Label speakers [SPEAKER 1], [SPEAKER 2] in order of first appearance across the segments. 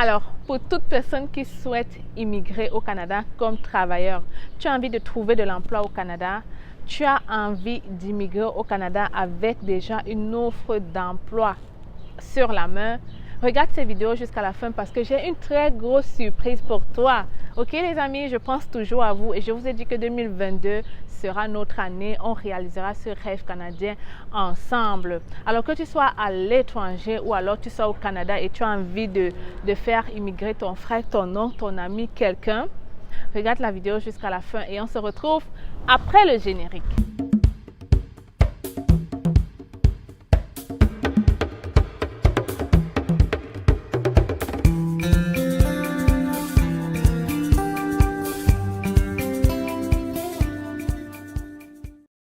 [SPEAKER 1] Alors, pour toute personne qui souhaite immigrer au Canada comme travailleur, tu as envie de trouver de l'emploi au Canada, tu as envie d'immigrer au Canada avec déjà une offre d'emploi sur la main, regarde ces vidéos jusqu'à la fin parce que j'ai une très grosse surprise pour toi. Ok les amis, je pense toujours à vous et je vous ai dit que 2022 sera notre année. On réalisera ce rêve canadien ensemble. Alors que tu sois à l'étranger ou alors tu sois au Canada et tu as envie de faire immigrer ton frère, ton oncle, ton ami, quelqu'un, regarde la vidéo jusqu'à la fin et on se retrouve après le générique.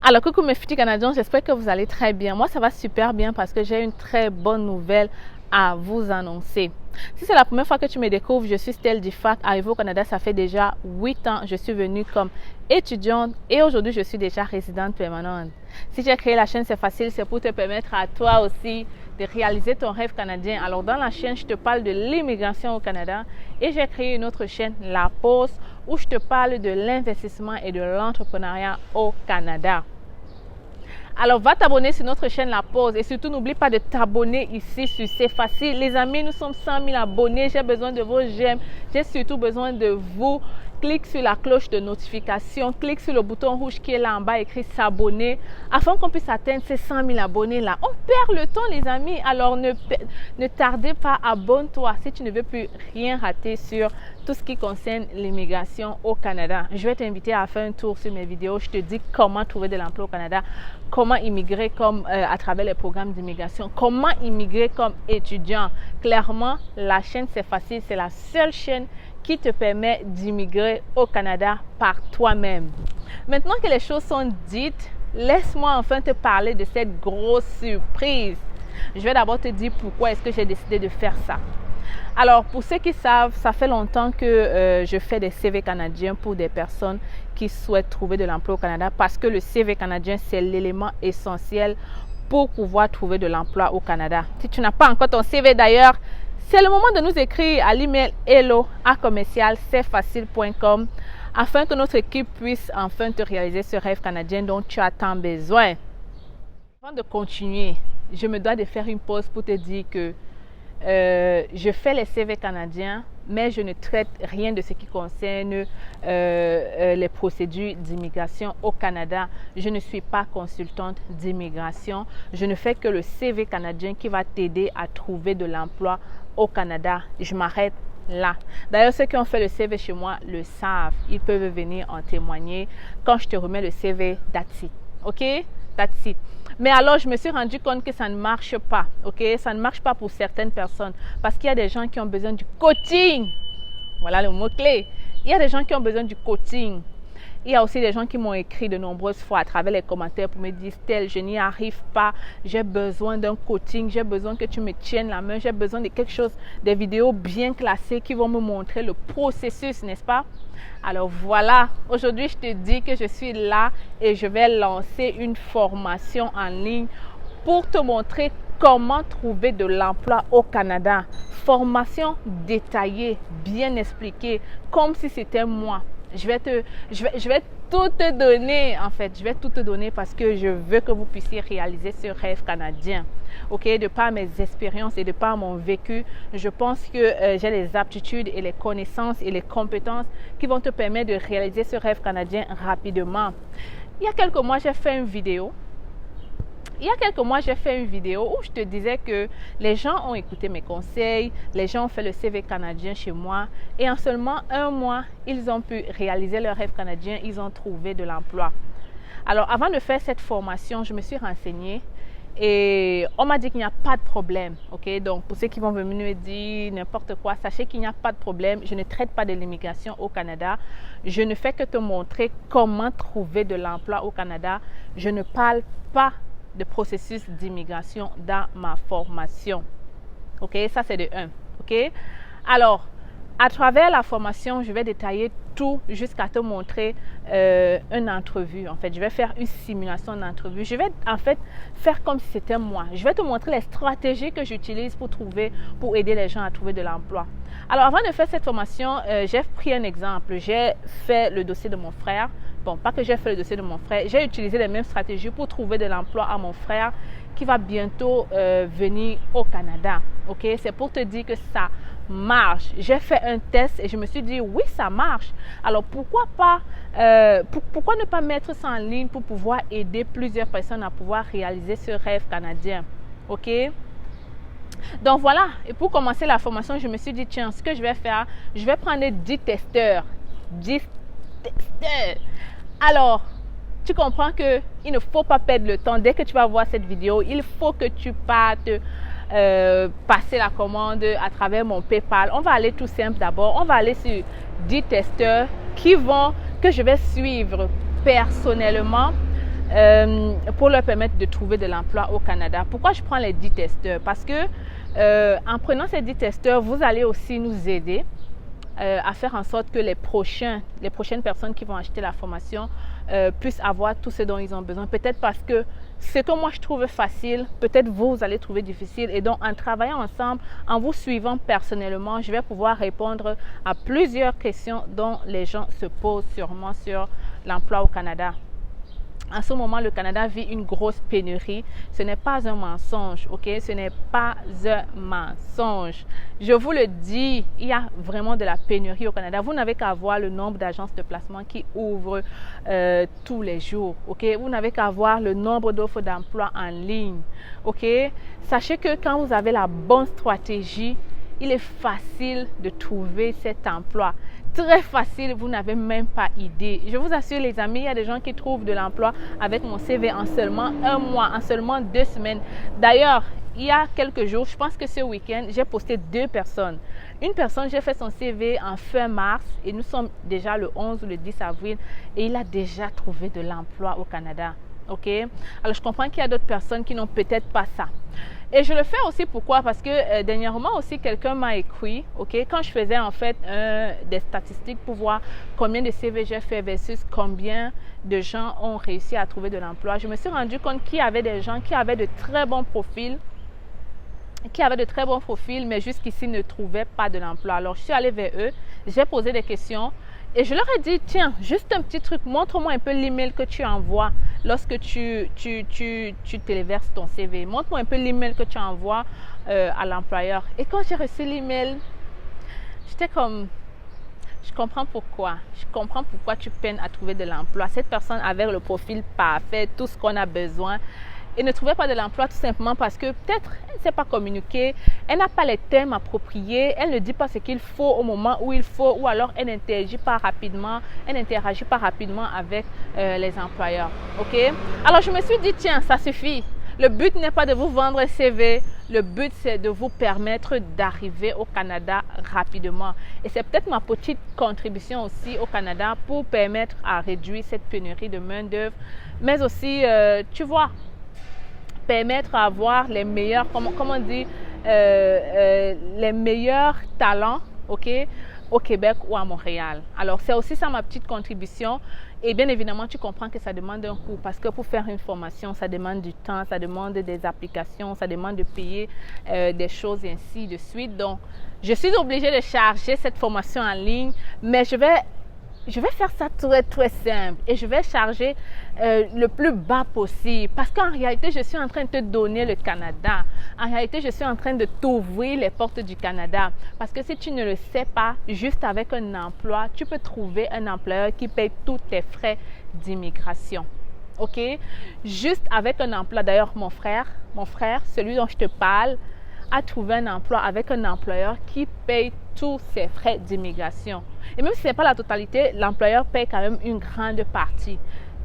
[SPEAKER 1] Alors coucou mes petits Canadiens, j'espère que vous allez très bien. Moi ça va super bien parce que j'ai une très bonne nouvelle à vous annoncer. Si c'est la première fois que tu me découvres, je suis Stell Difac, arrivée au Canada ça fait déjà 8 ans. Je suis venue comme étudiante et aujourd'hui je suis déjà résidente permanente. Si j'ai créé la chaîne c'est facile, c'est pour te permettre à toi aussi de réaliser ton rêve canadien. Alors dans la chaîne je te parle de l'immigration au Canada et j'ai créé une autre chaîne, La Pause, où je te parle de l'investissement et de l'entrepreneuriat au Canada. Alors, va t'abonner sur notre chaîne La Pause et surtout, n'oublie pas de t'abonner ici sur C'est Facile. Les amis, nous sommes 100 000 abonnés. J'ai besoin de vos j'aime. J'ai surtout besoin de vous. Clique sur la cloche de notification. Clique sur le bouton rouge qui est là en bas écrit s'abonner afin qu'on puisse atteindre ces 100 000 abonnés là. On perd le temps, les amis. Alors, ne tardez pas. Abonne-toi si tu ne veux plus rien rater sur tout ce qui concerne l'immigration au Canada. Je vais t'inviter à faire un tour sur mes vidéos. Je te dis comment trouver de l'emploi au Canada, comment immigrer comme à travers les programmes d'immigration, comment immigrer comme étudiant. Clairement, la chaîne C'est Facile, c'est la seule chaîne qui te permet d'immigrer au Canada par toi-même. Maintenant que les choses sont dites, laisse-moi enfin te parler de cette grosse surprise. Je vais d'abord te dire pourquoi est-ce que j'ai décidé de faire ça. Alors, pour ceux qui savent, ça fait longtemps que je fais des CV canadiens pour des personnes qui souhaitent trouver de l'emploi au Canada parce que le CV canadien, c'est l'élément essentiel pour pouvoir trouver de l'emploi au Canada. Si tu n'as pas encore ton CV d'ailleurs, c'est le moment de nous écrire à l'email hello@cfacile.com afin que notre équipe puisse enfin te réaliser ce rêve canadien dont tu as tant besoin. Avant de continuer, je me dois de faire une pause pour te dire que je fais les CV canadiens, mais je ne traite rien de ce qui concerne les procédures d'immigration au Canada. Je ne suis pas consultante d'immigration. Je ne fais que le CV canadien qui va t'aider à trouver de l'emploi au Canada. Je m'arrête là. D'ailleurs, ceux qui ont fait le CV chez moi le savent. Ils peuvent venir en témoigner quand je te remets le CV, that's it. OK? That's it. Mais alors, je me suis rendu compte que ça ne marche pas, ok? Ça ne marche pas pour certaines personnes parce qu'il y a des gens qui ont besoin du coaching. Voilà le mot-clé. Il y a des gens qui ont besoin du coaching. Il y a aussi des gens qui m'ont écrit de nombreuses fois à travers les commentaires pour me dire « Stell, je n'y arrive pas, j'ai besoin d'un coaching, j'ai besoin que tu me tiennes la main, j'ai besoin de quelque chose, des vidéos bien classées qui vont me montrer le processus, n'est-ce pas ?» Alors voilà, aujourd'hui je te dis que je suis là et je vais lancer une formation en ligne pour te montrer comment trouver de l'emploi au Canada. Formation détaillée, bien expliquée, comme si c'était moi. Je vais tout te donner en fait. Je vais tout te donner parce que je veux que vous puissiez réaliser ce rêve canadien. Ok, de par mes expériences et de par mon vécu, je pense que j'ai les aptitudes et les connaissances et les compétences qui vont te permettre de réaliser ce rêve canadien rapidement. Il y a quelques mois, j'ai fait une vidéo. où je te disais que les gens ont écouté mes conseils, les gens ont fait le CV canadien chez moi et en seulement un mois, ils ont pu réaliser leur rêve canadien, ils ont trouvé de l'emploi. Alors, avant de faire cette formation, je me suis renseignée et on m'a dit qu'il n'y a pas de problème. Ok, donc pour ceux qui vont venir me dire n'importe quoi, sachez qu'il n'y a pas de problème. Je ne traite pas de l'immigration au Canada. Je ne fais que te montrer comment trouver de l'emploi au Canada. Je ne parle pas de processus d'immigration dans ma formation. Ok, ça c'est de 1. Ok, alors à travers la formation, je vais détailler tout jusqu'à te montrer une entrevue. En fait, je vais faire une simulation d'entrevue. Je vais en fait faire comme si c'était moi. Je vais te montrer les stratégies que j'utilise pour aider les gens à trouver de l'emploi. Alors, avant de faire cette formation, j'ai pris un exemple. J'ai fait le dossier de mon frère. Bon, pas que j'ai fait le dossier de mon frère. J'ai utilisé les mêmes stratégies pour trouver de l'emploi à mon frère qui va bientôt venir au Canada. Ok, c'est pour te dire que ça marche. J'ai fait un test et je me suis dit oui, ça marche. Alors pourquoi ne pas mettre ça en ligne pour pouvoir aider plusieurs personnes à pouvoir réaliser ce rêve canadien. Ok. Donc voilà, et pour commencer la formation, je me suis dit tiens, ce que je vais faire, je vais prendre 10 testeurs. 10 testeurs. Alors, tu comprends qu'il ne faut pas perdre le temps. Dès que tu vas voir cette vidéo, il faut que tu partes passer la commande à travers mon PayPal. On va aller tout simple d'abord. On va aller sur 10 testeurs que je vais suivre personnellement pour leur permettre de trouver de l'emploi au Canada. Pourquoi je prends les 10 testeurs? Parce que en prenant ces 10 testeurs, vous allez aussi nous aider à faire en sorte que les prochaines personnes qui vont acheter la formation puissent avoir tout ce dont ils ont besoin. Peut-être parce que ce que moi je trouve facile, peut-être vous allez trouver difficile. Et donc en travaillant ensemble, en vous suivant personnellement, je vais pouvoir répondre à plusieurs questions dont les gens se posent sûrement sur l'emploi au Canada. En ce moment, le Canada vit une grosse pénurie. Ce n'est pas un mensonge, ok? Ce n'est pas un mensonge. Je vous le dis, il y a vraiment de la pénurie au Canada. Vous n'avez qu'à voir le nombre d'agences de placement qui ouvrent tous les jours, ok? Vous n'avez qu'à voir le nombre d'offres d'emploi en ligne, ok? Sachez que quand vous avez la bonne stratégie, il est facile de trouver cet emploi. Très facile, vous n'avez même pas idée. Je vous assure les amis, il y a des gens qui trouvent de l'emploi avec mon CV en seulement un mois, en seulement 2 semaines. D'ailleurs, il y a quelques jours, je pense que ce week-end, j'ai posté 2 personnes. Une personne, j'ai fait son CV en fin mars et nous sommes déjà le 11 ou le 10 avril et il a déjà trouvé de l'emploi au Canada. Ok? Alors, je comprends qu'il y a d'autres personnes qui n'ont peut-être pas ça. Et je le fais aussi pourquoi? Parce que dernièrement aussi, quelqu'un m'a écrit, ok, quand je faisais en fait des statistiques pour voir combien de CV j'ai fait versus combien de gens ont réussi à trouver de l'emploi, je me suis rendu compte qu'il y avait des gens qui avaient de très bons profils, mais jusqu'ici ne trouvaient pas de l'emploi. Alors, je suis allée vers eux, j'ai posé des questions et je leur ai dit, tiens, juste un petit truc, montre-moi un peu l'email que tu envoies lorsque tu téléverses ton CV. Montre-moi un peu l'email que tu envoies à l'employeur. Et quand j'ai reçu l'email, j'étais comme, je comprends pourquoi. Je comprends pourquoi tu peines à trouver de l'emploi. Cette personne avait le profil parfait, tout ce qu'on a besoin. Et ne trouvait pas de l'emploi tout simplement parce que peut-être elle ne sait pas communiquer, elle n'a pas les termes appropriés, elle ne dit pas ce qu'il faut au moment où il faut, ou alors elle n'interagit pas rapidement avec les employeurs. Ok? Alors je me suis dit, tiens, ça suffit. Le but n'est pas de vous vendre un CV, le but c'est de vous permettre d'arriver au Canada rapidement. Et c'est peut-être ma petite contribution aussi au Canada pour permettre à réduire cette pénurie de main-d'œuvre, mais aussi, tu vois, permettre à avoir les meilleurs, les meilleurs talents, ok, au Québec ou à Montréal. Alors, c'est aussi ça ma petite contribution. Et bien évidemment, tu comprends que ça demande un coût parce que pour faire une formation, ça demande du temps, ça demande des applications, ça demande de payer des choses et ainsi de suite. Donc, je suis obligée de charger cette formation en ligne, mais je vais faire ça très très simple et je vais charger le plus bas possible parce qu'en réalité, je suis en train de te donner le Canada. En réalité, je suis en train de t'ouvrir les portes du Canada parce que si tu ne le sais pas, juste avec un emploi, tu peux trouver un employeur qui paye tous tes frais d'immigration. Ok? Juste avec un emploi. D'ailleurs, mon frère, celui dont je te parle, a trouvé un emploi avec un employeur qui paye tous ses frais d'immigration. Et même si ce n'est pas la totalité, l'employeur paye quand même une grande partie.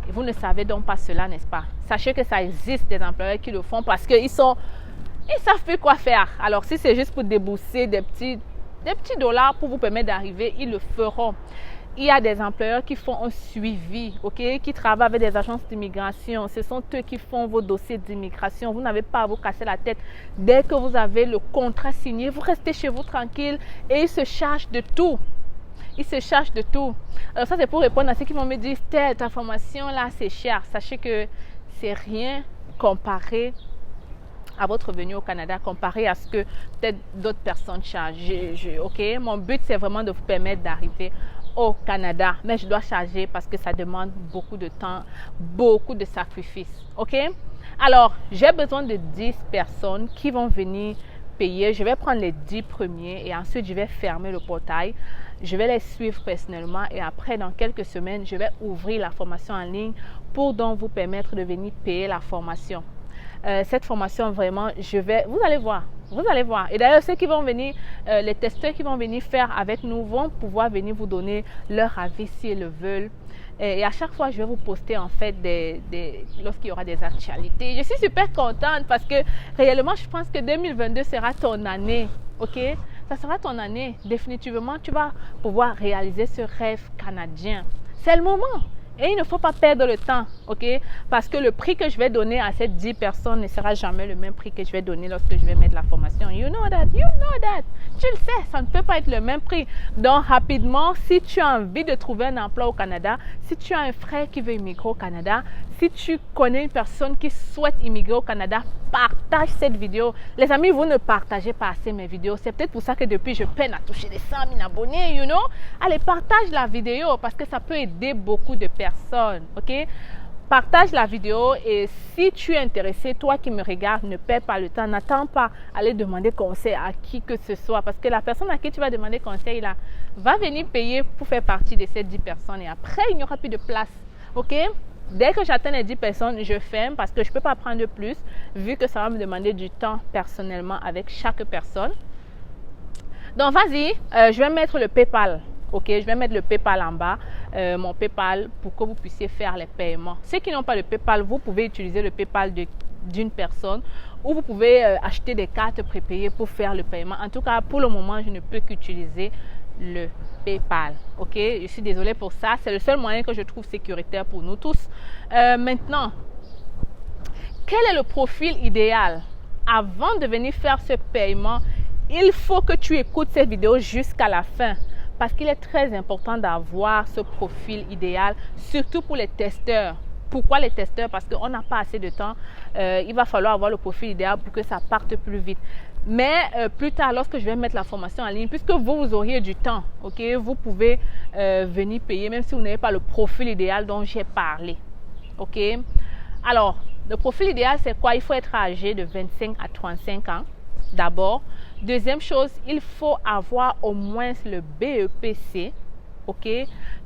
[SPEAKER 1] Et vous ne savez donc pas cela, n'est-ce pas? Sachez que ça existe des employeurs qui le font parce qu'ils savent plus quoi faire. Alors, si c'est juste pour débourser des petits dollars pour vous permettre d'arriver, ils le feront. Il y a des employeurs qui font un suivi, ok, qui travaillent avec des agences d'immigration. Ce sont eux qui font vos dossiers d'immigration. Vous n'avez pas à vous casser la tête. Dès que vous avez le contrat signé, vous restez chez vous tranquille et ils se chargent de tout. Ils se chargent de tout. Alors ça, c'est pour répondre à ceux qui vont me dire, ta formation là, c'est cher. Sachez que c'est rien comparé à votre revenu au Canada, comparé à ce que peut-être d'autres personnes chargent. OK, mon but, c'est vraiment de vous permettre d'arriver au Canada, mais je dois charger parce que ça demande beaucoup de temps, beaucoup de sacrifices. OK? Alors, j'ai besoin de 10 personnes qui vont venir payer. Je vais prendre les 10 premiers et ensuite, je vais fermer le portail. Je vais les suivre personnellement et après, dans quelques semaines, je vais ouvrir la formation en ligne pour donc vous permettre de venir payer la formation. Cette formation, vraiment, vous allez voir. Vous allez voir. Et d'ailleurs, ceux qui vont venir, les testeurs qui vont venir faire avec nous vont pouvoir venir vous donner leur avis s'ils le veulent. Et à chaque fois, je vais vous poster en fait lorsqu'il y aura des actualités. Je suis super contente parce que réellement, je pense que 2022 sera ton année. OK? Ça sera ton année. Définitivement, tu vas pouvoir réaliser ce rêve canadien. C'est le moment. Et il ne faut pas perdre le temps, OK? Parce que le prix que je vais donner à ces 10 personnes ne sera jamais le même prix que je vais donner lorsque je vais mettre la formation. You know that, you know that. Tu le sais, ça ne peut pas être le même prix. Donc, rapidement, si tu as envie de trouver un emploi au Canada, si tu as un frère qui veut immigrer au Canada, si tu connais une personne qui souhaite immigrer au Canada, partage cette vidéo. Les amis, vous ne partagez pas assez mes vidéos. C'est peut-être pour ça que depuis, je peine à toucher les 100 000 abonnés, you know. Allez, partage la vidéo parce que ça peut aider beaucoup de personnes, OK? Partage la vidéo et si tu es intéressé, toi qui me regardes, ne perds pas le temps. N'attends pas aller demander conseil à qui que ce soit parce que la personne à qui tu vas demander conseil là va venir payer pour faire partie de ces 10 personnes et après, il n'y aura plus de place, OK? Dès que j'atteins les 10 personnes, je ferme parce que je ne peux pas prendre plus vu que ça va me demander du temps personnellement avec chaque personne. Donc, vas-y, je vais mettre le PayPal. OK, je vais mettre le PayPal en bas, mon PayPal pour que vous puissiez faire les paiements. Ceux qui n'ont pas le PayPal, vous pouvez utiliser le PayPal d'une personne ou vous pouvez acheter des cartes prépayées pour faire le paiement. En tout cas, pour le moment, je ne peux qu'utiliser le PayPal. OK, je suis désolée pour ça. C'est le seul moyen que je trouve sécuritaire pour nous tous. Maintenant, quel est le profil idéal? Avant de venir faire ce paiement, il faut que tu écoutes cette vidéo jusqu'à la fin. Parce qu'il est très important d'avoir ce profil idéal, surtout pour les testeurs. Pourquoi les testeurs? Parce qu'on n'a pas assez de temps. Il va falloir avoir le profil idéal pour que ça parte plus vite. Mais plus tard, lorsque je vais mettre la formation en ligne, puisque vous auriez du temps, OK, vous pouvez venir payer même si vous n'avez pas le profil idéal dont j'ai parlé. OK? Alors, le profil idéal, c'est quoi? Il faut être âgé de 25 à 35 ans d'abord. Deuxième chose, il faut avoir au moins le BEPC. OK?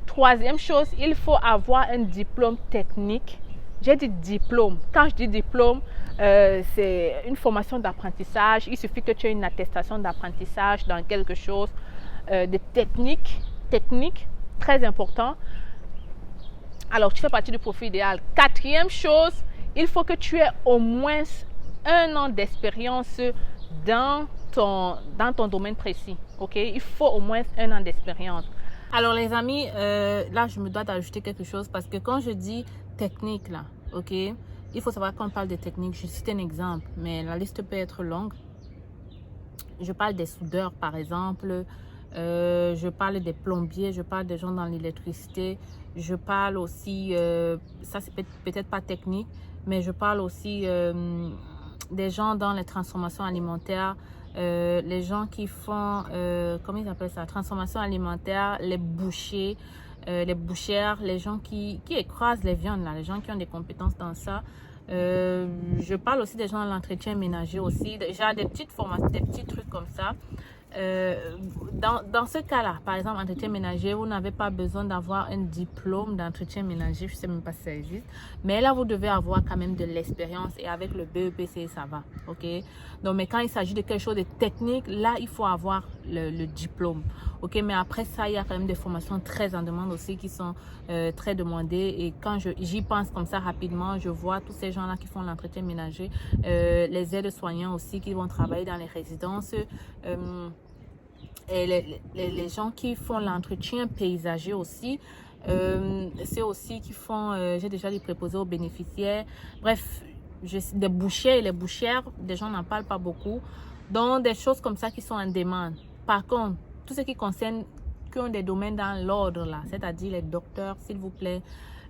[SPEAKER 1] Troisième chose, il faut avoir un diplôme technique. J'ai dit diplôme. Quand je dis diplôme, c'est une formation d'apprentissage. Il suffit que tu aies une attestation d'apprentissage dans quelque chose de technique, très important. Alors, tu fais partie du profil idéal. Quatrième chose, il faut que tu aies au moins 1 an d'expérience dans ton domaine précis. OK? Il faut au moins 1 an d'expérience. Alors, les amis, là, je me dois d'ajouter quelque chose parce que quand je dis technique, là, OK? Il faut savoir qu'on parle de technique. Je cite un exemple, mais la liste peut être longue. Je parle des soudeurs, par exemple. Je parle des plombiers. Je parle des gens dans l'électricité. Je parle aussi, ça c'est peut-être pas technique, mais je parle aussi des gens dans les transformations alimentaires, les gens qui font, comment ils appellent ça, transformation alimentaire, les bouchers, les bouchères, les gens qui écrasent les viandes, là, les gens qui ont des compétences dans ça. Je parle aussi des gens dans l'entretien ménager aussi, déjà des petites formations, des petits trucs comme ça. Dans ce cas-là, par exemple, entretien ménager, vous n'avez pas besoin d'avoir un diplôme d'entretien ménager, je ne sais même pas si ça existe, mais là, vous devez avoir quand même de l'expérience et avec le BEPC, ça va, OK? Donc, mais quand il s'agit de quelque chose de technique, là, il faut avoir le diplôme, OK? Mais après ça, il y a quand même des formations très en demande aussi qui sont très demandées et quand j'y pense comme ça rapidement, je vois tous ces gens-là qui font l'entretien ménager, les aides-soignants aussi qui vont travailler dans les résidences, et les gens qui font l'entretien paysager aussi, c'est aussi qui font, j'ai déjà dit préposé aux bénéficiaires, bref, des bouchers et les bouchères, des gens n'en parlent pas beaucoup, donc des choses comme ça qui sont en demande. Par contre, tout ce qui concerne qui ont des domaines dans l'ordre là, c'est-à-dire les docteurs, s'il vous plaît.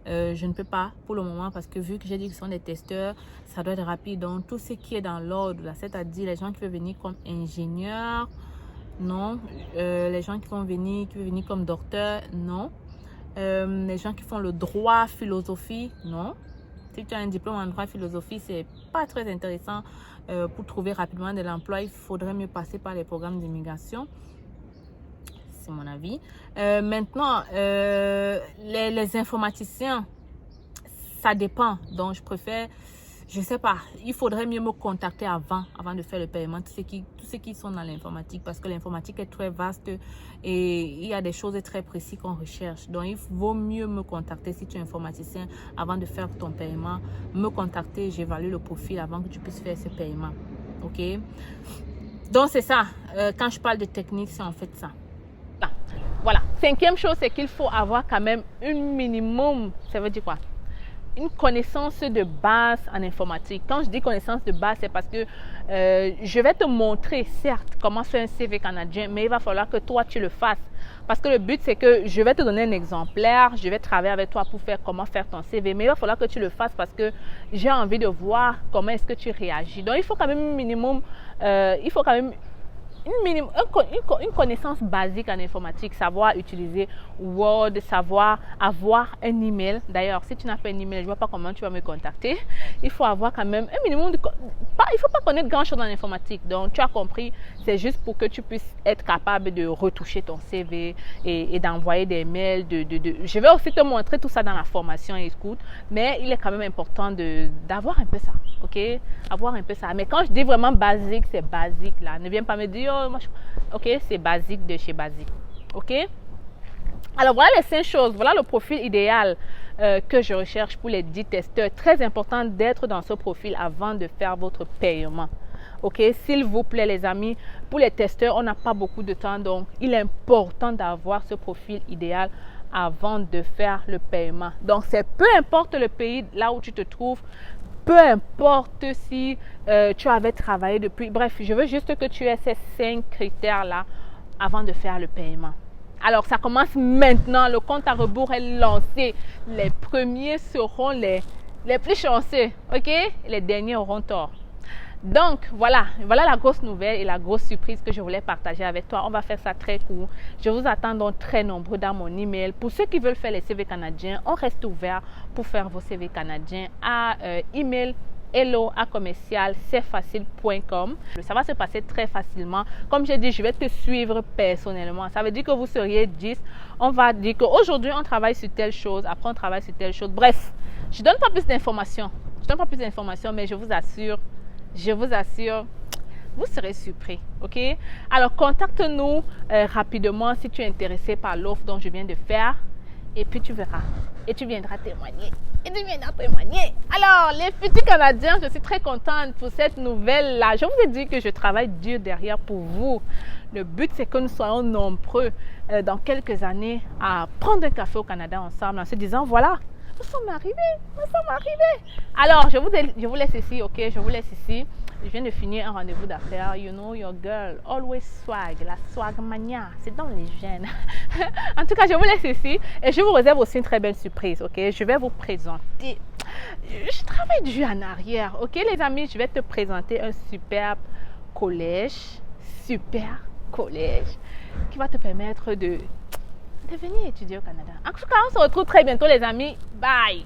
[SPEAKER 1] Je ne peux pas pour le moment parce que vu que j'ai dit que ce sont des testeurs, ça doit être rapide. Donc tout ce qui est dans l'ordre là, c'est-à-dire les gens qui veulent venir comme ingénieurs, non. Les gens qui vont venir comme docteurs, non. Les gens qui font le droit, philosophie, non. Si tu as un diplôme en droit, philosophie, c'est pas très intéressant pour trouver rapidement de l'emploi. Il faudrait mieux passer par les programmes d'immigration. C'est mon avis. Maintenant, les informaticiens, ça dépend. Donc, je préfère, je sais pas, il faudrait mieux me contacter avant de faire le paiement. Tous ceux qui sont dans l'informatique, parce que l'informatique est très vaste et il y a des choses très précises qu'on recherche. Donc, il vaut mieux me contacter si tu es informaticien avant de faire ton paiement. Me contacter, j'évalue le profil avant que tu puisses faire ce paiement. OK? Donc, c'est ça. Quand je parle de technique, c'est en fait ça. Voilà. Cinquième chose, c'est qu'il faut avoir quand même un minimum, ça veut dire quoi? Une connaissance de base en informatique. Quand je dis connaissance de base, c'est parce que je vais te montrer, certes, comment faire un CV canadien, mais il va falloir que toi, tu le fasses. Parce que le but, c'est que je vais te donner un exemplaire, je vais travailler avec toi pour faire comment faire ton CV, mais il va falloir que tu le fasses parce que j'ai envie de voir comment est-ce que tu réagis. Donc, il faut quand même un minimum, une connaissance basique en informatique, savoir utiliser Word, savoir avoir un email. D'ailleurs, si tu n'as pas un email, je ne vois pas comment tu vas me contacter. Il faut avoir quand même un minimum de... il ne faut pas connaître grand-chose en informatique. Donc, tu as compris, c'est juste pour que tu puisses être capable de retoucher ton CV et d'envoyer des mails. Je vais aussi te montrer tout ça dans la formation écoute, mais il est quand même important d'avoir un peu ça, ok? Avoir un peu ça. Mais quand je dis vraiment basique, c'est basique là. Ne viens pas me dire, oh, moi, ok, c'est basique de chez basique, ok? Alors voilà les 5 choses, voilà le profil idéal que je recherche pour les 10 testeurs. Très important d'être dans ce profil avant de faire votre paiement. Ok, s'il vous plaît les amis, pour les testeurs, on n'a pas beaucoup de temps, donc il est important d'avoir ce profil idéal avant de faire le paiement. Donc c'est peu importe le pays là où tu te trouves, peu importe si tu avais travaillé depuis. Bref, je veux juste que tu aies ces 5 critères-là avant de faire le paiement. Alors, ça commence maintenant. Le compte à rebours est lancé. Les premiers seront les plus chanceux, ok? Les derniers auront tort. Donc, voilà la grosse nouvelle et la grosse surprise que je voulais partager avec toi. On va faire ça très court. Je vous attends donc très nombreux dans mon email. Pour ceux qui veulent faire les CV canadiens, on reste ouvert pour faire vos CV canadiens à email hello@commercial-cfacile.com. Ça va se passer très facilement. Comme j'ai dit, je vais te suivre personnellement. Ça veut dire que vous seriez 10. On va dire qu'aujourd'hui, on travaille sur telle chose. Après, on travaille sur telle chose. Bref, je ne donne pas plus d'informations. Mais je vous assure, vous serez surpris, ok? Alors, contacte-nous rapidement si tu es intéressé par l'offre dont je viens de faire. Et puis, tu verras. Et tu viendras témoigner. Alors, les futurs Canadiens, je suis très contente pour cette nouvelle-là. Je vous ai dit que je travaille dur derrière pour vous. Le but, c'est que nous soyons nombreux dans quelques années à prendre un café au Canada ensemble en se disant, voilà, nous sommes arrivés. Alors, je vous laisse ici, ok? Je vous laisse ici. Je viens de finir un rendez-vous d'affaires. You know your girl, always swag, la swag mania. C'est dans les gènes. En tout cas, je vous laisse ici et je vous réserve aussi une très belle surprise, ok? Je vais vous présenter. Je travaille dur en arrière, ok les amis? Je vais te présenter un superbe collège qui va te permettre de venir étudier au Canada. En tout cas, on se retrouve très bientôt les amis. Bye!